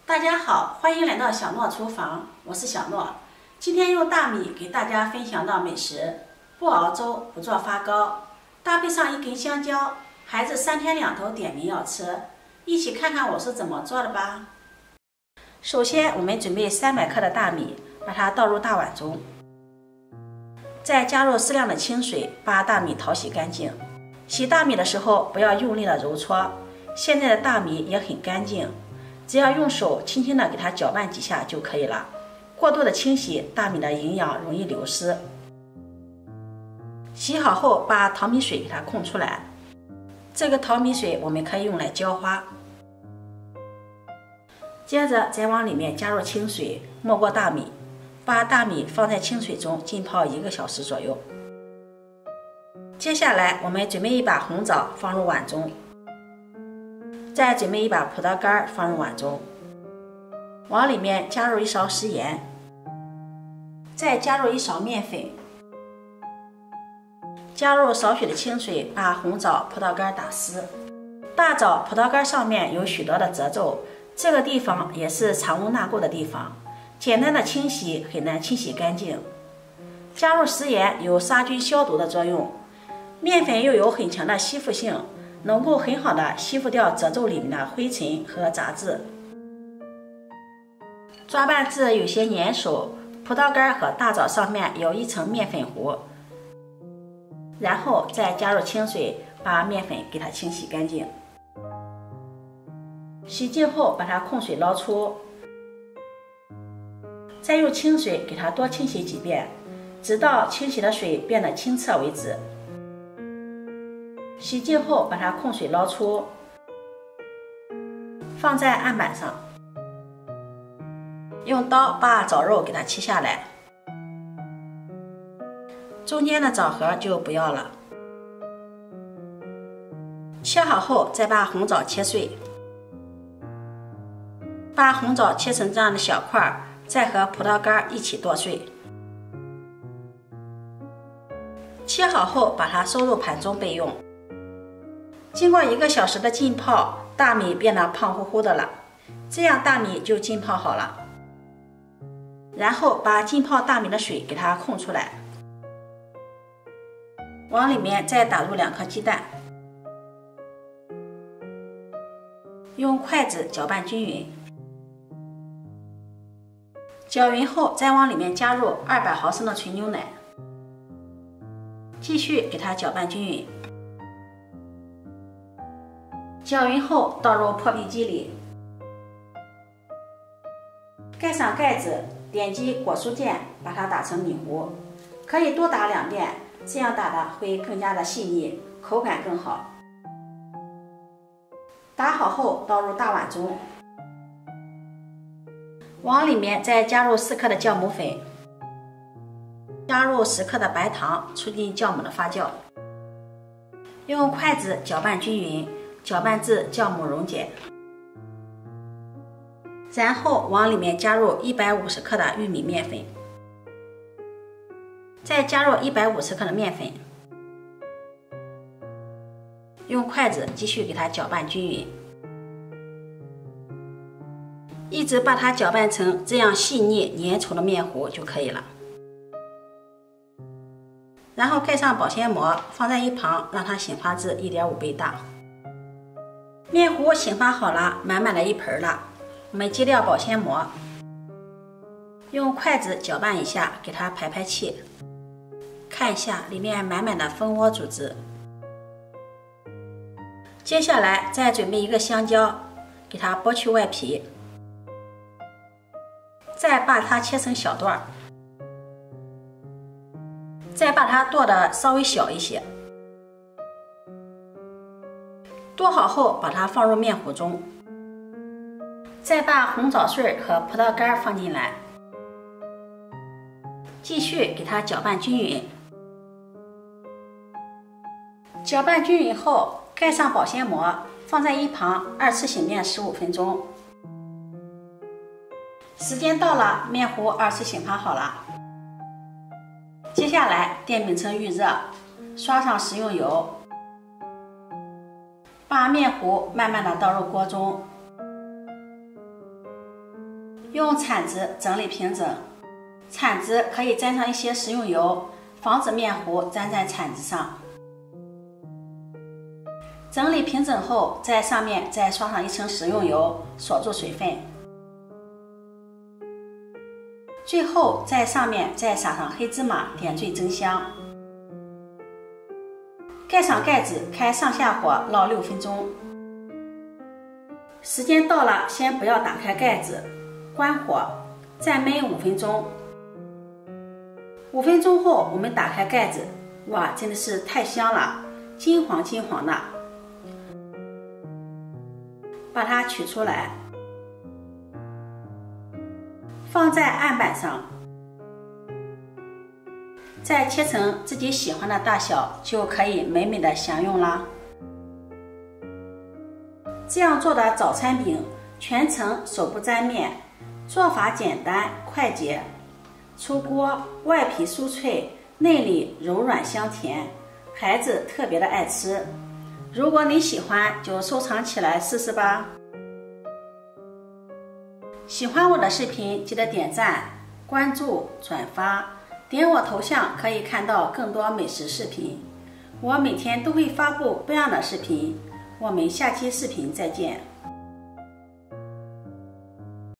大家好，欢迎来到小诺厨房，我是小诺。今天用大米给大家分享到美食：不熬粥，不做发糕，搭配上一根香蕉，孩子3天2头点名要吃。一起看看我是怎么做的吧。首先，我们准备300克的大米，把它倒入大碗中，再加入适量的清水，把大米淘洗干净。洗大米的时候不要用力的揉搓，现在的大米也很干净。只要用手轻轻地给它搅拌几下就可以了。过度的清洗，大米的营养容易流失。洗好后，把淘米水给它控出来。这个淘米水我们可以用来浇花。接着再往里面加入清水，没过大米，把大米放在清水中浸泡1个小时左右。接下来我们准备一把红枣放入碗中。再准备一把葡萄干放入碗中，往里面加入1勺食盐，再加入1勺面粉，加入少许的清水，把红枣、葡萄干打湿。大枣、葡萄干上面有许多的褶皱，这个地方也是藏污纳垢的地方，简单的清洗很难清洗干净。加入食盐有杀菌消毒的作用，面粉又有很强的吸附性，能够很好的吸附掉褶皱里面的灰尘和杂质。抓拌至有些粘手，葡萄干和大枣上面有1层面粉糊，然后再加入清水，把面粉给它清洗干净。洗净后把它控水捞出，再用清水给它多清洗几遍，直到清洗的水变得清澈为止。洗净后把它控水捞出，放在案板上，用刀把枣肉给它切下来，中间的枣核就不要了。切好后再把红枣切碎，把红枣切成这样的小块，再和葡萄干一起剁碎。切好后把它收入盘中备用。经过1个小时的浸泡，大米变得胖乎乎的了，这样大米就浸泡好了。然后把浸泡大米的水给它控出来，往里面再打入2颗鸡蛋，用筷子搅拌均匀。搅匀后再往里面加入200毫升的纯牛奶，继续给它搅拌均匀。搅匀后倒入破壁机里，盖上盖子，点击果酥键把它打成米糊，可以多打2遍，这样打的会更加的细腻，口感更好。打好后倒入大碗中，往里面再加入4克的酵母粉，加入10克的白糖，促进酵母的发酵。用筷子搅拌均匀，搅拌至酵母溶解，然后往里面加入150克的玉米面粉，再加入150克的面粉，用筷子继续给它搅拌均匀，一直把它搅拌成这样细腻粘稠的面糊就可以了。然后盖上保鲜膜，放在一旁，让它醒发至1.5倍大。面糊醒发好了，满满的一盆了。我们揭掉保鲜膜，用筷子搅拌一下，给它排排气。看一下里面满满的蜂窝组织。接下来再准备1个香蕉，给它剥去外皮，再把它切成小段，再把它剁得稍微小一些。剁好后把它放入面糊中，再把红枣碎和葡萄干放进来，继续给它搅拌均匀。搅拌均匀后盖上保鲜膜，放在一旁2次醒面15分钟。时间到了，面糊2次醒发好了。接下来电饼铛预热，刷上食用油，把面糊慢慢的倒入锅中，用铲子整理平整，铲子可以沾上一些食用油，防止面糊粘在铲子上。整理平整后，在上面再刷上一层食用油，锁住水分。最后在上面再撒上黑芝麻，点缀增香。盖上盖子，开上下火烙6分钟。时间到了，先不要打开盖子，关火，再焖5分钟。5分钟后，我们打开盖子，哇，真的是太香了，金黄金黄的。把它取出来，放在案板上，再切成自己喜欢的大小，就可以美美的享用啦。这样做的早餐饼全程手不沾面，做法简单快捷，出锅外皮酥脆，内里柔软香甜，孩子特别的爱吃。如果你喜欢，就收藏起来试试吧。喜欢我的视频，记得点赞、关注、转发，点我头像可以看到更多美食视频。我每天都会发布不一样的视频，我们下期视频再见。